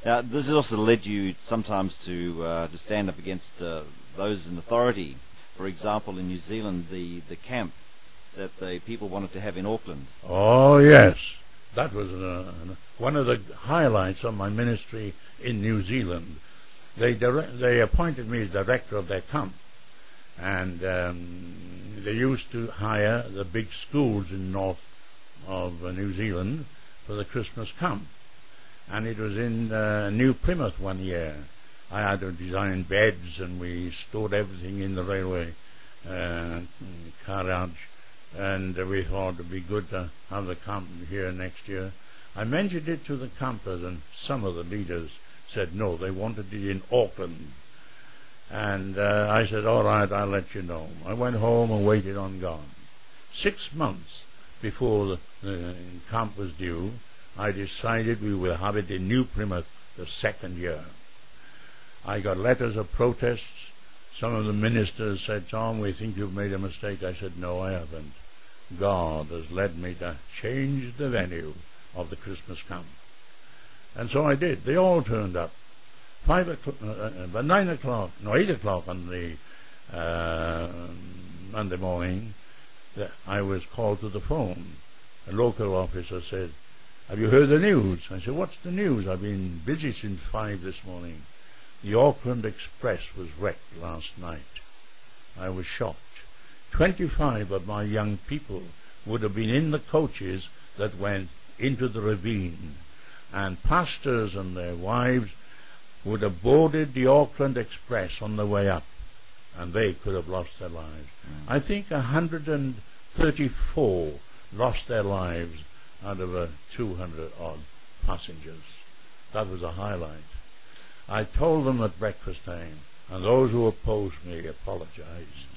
Now, this has also led you sometimes to stand up against those in authority. For example, in New Zealand, the camp that the people wanted to have in Auckland. Oh, yes. That was one of the highlights of my ministry in New Zealand. They appointed me as director of their camp, and they used to hire the big schools in north of New Zealand for the Christmas camp. And it was in New Plymouth one year. I had to design beds, and we stored everything in the railway carriage, and we thought it would be good to have the camp here next year. I mentioned it to the campers, and some of the leaders said no, they wanted it in Auckland. And I said, all right, I'll let you know. I went home and waited on God. 6 months before the camp was due, I decided we will have it in New Plymouth the second year. I got letters of protests. Some of the ministers said, Tom, we think you've made a mistake. I said, no, I haven't. God has led me to change the venue of the Christmas camp. And so I did. They all turned up. 8 o'clock on the Monday morning, I was called to the phone. A local officer said, have you heard the news? I said, what's the news? I've been busy since 5 this morning. The Auckland Express was wrecked last night. I was shocked. 25 of my young people would have been in the coaches that went into the ravine, and pastors and their wives would have boarded the Auckland Express on the way up, and they could have lost their lives. I think 134 lost their lives out of 200-odd passengers. That was a highlight. I told them at breakfast time, and those who opposed me apologized.